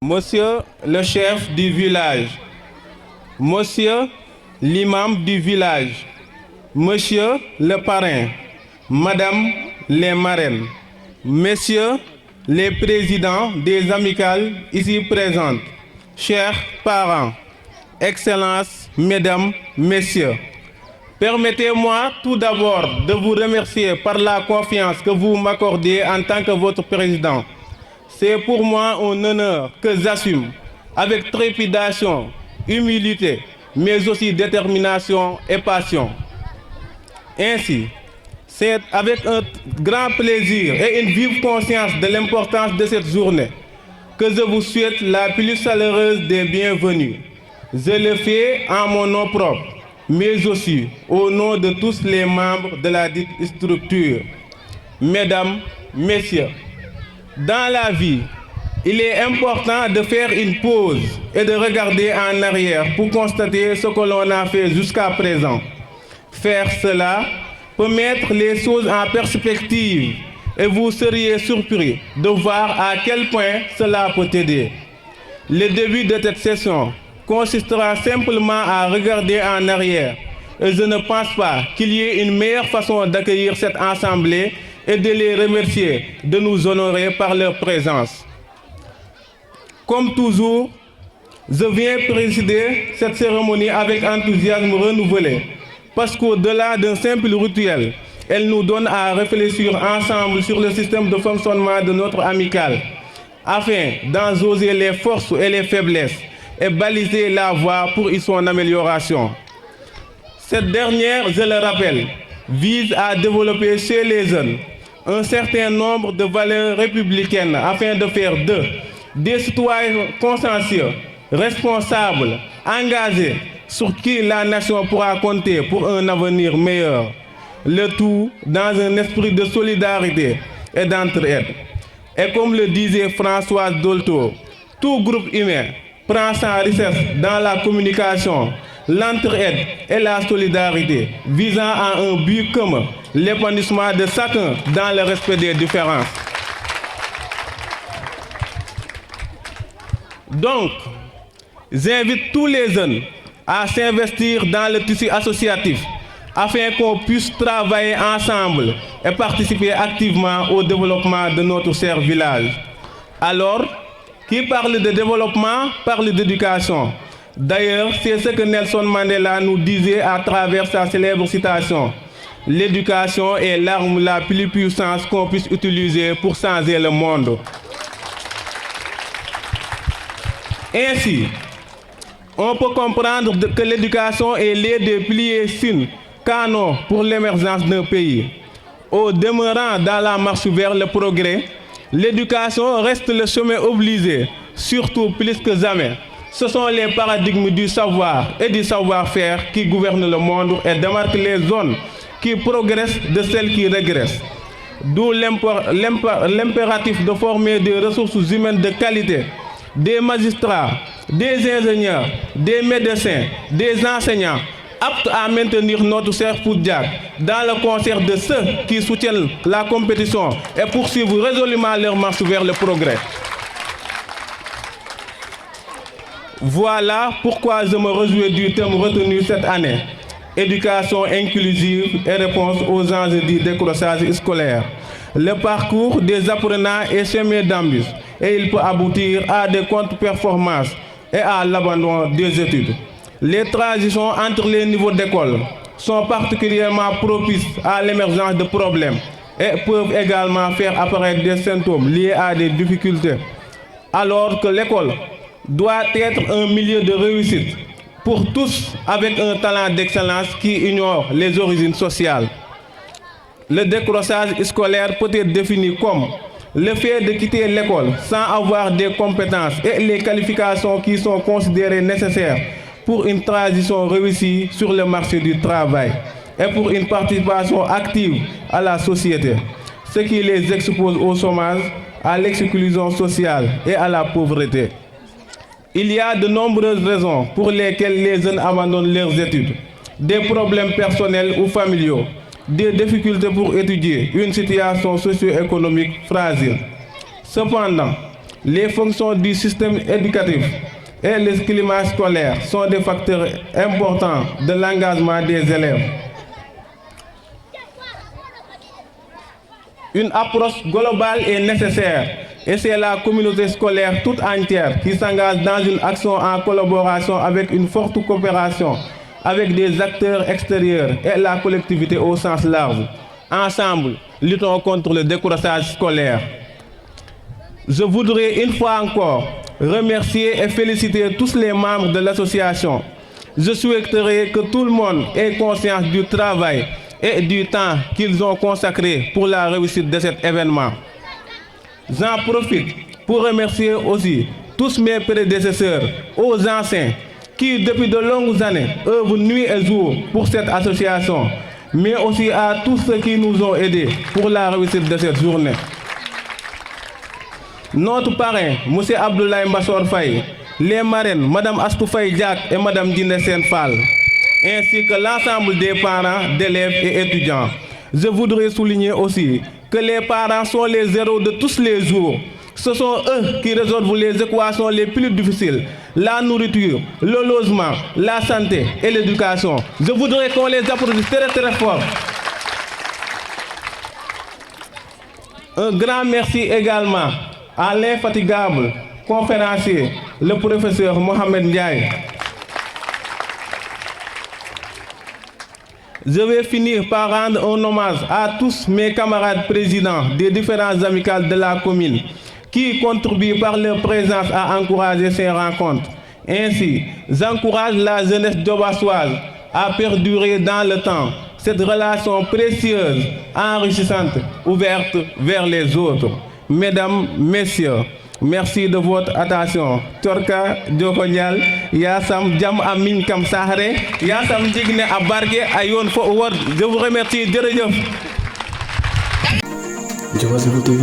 Monsieur le chef du village, Monsieur l'imam du village, Monsieur le parrain, Madame les marraines, Messieurs les présidents des amicales ici présentes, chers parents, Excellences, Mesdames, Messieurs, permettez-moi tout d'abord de vous remercier par la confiance que vous m'accordez en tant que votre président. C'est pour moi un honneur que j'assume avec trépidation, humilité, mais aussi détermination et passion. Ainsi, c'est avec un grand plaisir et une vive conscience de l'importance de cette journée que je vous souhaite la plus chaleureuse des bienvenues. Je le fais en mon nom propre, mais aussi au nom de tous les membres de la dite structure. Mesdames, Messieurs, dans la vie, il est important de faire une pause et de regarder en arrière pour constater ce que l'on a fait jusqu'à présent. Faire cela peut mettre les choses en perspective et vous seriez surpris de voir à quel point cela peut aider. Le début de cette session consistera simplement à regarder en arrière et je ne pense pas qu'il y ait une meilleure façon d'accueillir cette assemblée et de les remercier de nous honorer par leur présence. Comme toujours, je viens présider cette cérémonie avec enthousiasme renouvelé, parce qu'au-delà d'un simple rituel, elle nous donne à réfléchir ensemble sur le système de fonctionnement de notre amicale, afin d'en jauger les forces et les faiblesses et baliser la voie pour son amélioration. Cette dernière, je le rappelle, vise à développer chez les jeunes un certain nombre de valeurs républicaines afin de faire d'eux des citoyens consciencieux, responsables, engagés, sur qui la nation pourra compter pour un avenir meilleur. Le tout dans un esprit de solidarité et d'entraide. Et comme le disait Françoise Dolto, tout groupe humain prend sa richesse dans la communication, l'entraide et la solidarité, visant à un but commun, l'épanouissement de chacun dans le respect des différences. Donc, j'invite tous les jeunes à s'investir dans le tissu associatif afin qu'on puisse travailler ensemble et participer activement au développement de notre cher village. Alors, qui parle de développement parle d'éducation. D'ailleurs, c'est ce que Nelson Mandela nous disait à travers sa célèbre citation. L'éducation est l'arme la plus puissante qu'on puisse utiliser pour changer le monde. Ainsi, on peut comprendre que l'éducation est l'un des piliers sine qua non pour l'émergence d'un pays. Au demeurant dans la marche vers le progrès, l'éducation reste le chemin obligé, surtout plus que jamais. Ce sont les paradigmes du savoir et du savoir-faire qui gouvernent le monde et démarquent les zones qui progressent de celles qui régressent. D'où l'impératif de former des ressources humaines de qualité, des magistrats, des ingénieurs, des médecins, des enseignants, aptes à maintenir notre cher Poudjak dans le concert de ceux qui soutiennent la compétition et poursuivent résolument leur marche vers le progrès. Voilà pourquoi je me réjouis du thème retenu cette année. Éducation inclusive et réponse aux enjeux du décrochage scolaire. Le parcours des apprenants est semé d'embûches et il peut aboutir à des contre-performances et à l'abandon des études. Les transitions entre les niveaux d'école sont particulièrement propices à l'émergence de problèmes et peuvent également faire apparaître des symptômes liés à des difficultés. Alors que l'école doit être un milieu de réussite pour tous avec un talent d'excellence qui ignore les origines sociales. Le décrochage scolaire peut être défini comme le fait de quitter l'école sans avoir des compétences et les qualifications qui sont considérées nécessaires pour une transition réussie sur le marché du travail et pour une participation active à la société, ce qui les expose au chômage, à l'exclusion sociale et à la pauvreté. Il y a de nombreuses raisons pour lesquelles les jeunes abandonnent leurs études. Des problèmes personnels ou familiaux, des difficultés pour étudier, une situation socio-économique fragile. Cependant, les fonctions du système éducatif et le climat scolaire sont des facteurs importants de l'engagement des élèves. Une approche globale est nécessaire et c'est la communauté scolaire toute entière qui s'engage dans une action en collaboration avec une forte coopération avec des acteurs extérieurs et la collectivité au sens large. Ensemble, luttons contre le décrochage scolaire. Je voudrais une fois encore remercier et féliciter tous les membres de l'association. Je souhaiterais que tout le monde ait conscience du travail et du temps qu'ils ont consacré pour la réussite de cet événement. J'en profite pour remercier aussi tous mes prédécesseurs, aux anciens, qui depuis de longues années œuvrent nuit et jour pour cette association, mais aussi à tous ceux qui nous ont aidés pour la réussite de cette journée. Notre parrain, M. Abdoulaye Mbassor Faye, les marraines, Mme Astou Faye Diak et Mme Djine Sen Fall, ainsi que l'ensemble des parents, d'élèves et étudiants. Je voudrais souligner aussi que les parents sont les héros de tous les jours. Ce sont eux qui résolvent les équations les plus difficiles, la nourriture, le logement, la santé et l'éducation. Je voudrais qu'on les applaudisse très très fort. Un grand merci également à l'infatigable conférencier, le professeur Mohamed Ndiaye. Je vais finir par rendre un hommage à tous mes camarades présidents des différentes amicales de la commune qui contribuent par leur présence à encourager ces rencontres. Ainsi, j'encourage la jeunesse diobasoise à perdurer dans le temps cette relation précieuse, enrichissante, ouverte vers les autres. Mesdames, Messieurs, merci de votre attention. Torka Djokonyal, Yassam Djam Amin Kam Sahare, Yassam Digne Abarke Ayon Fo Award. Je vous remercie. Diobass Info TV,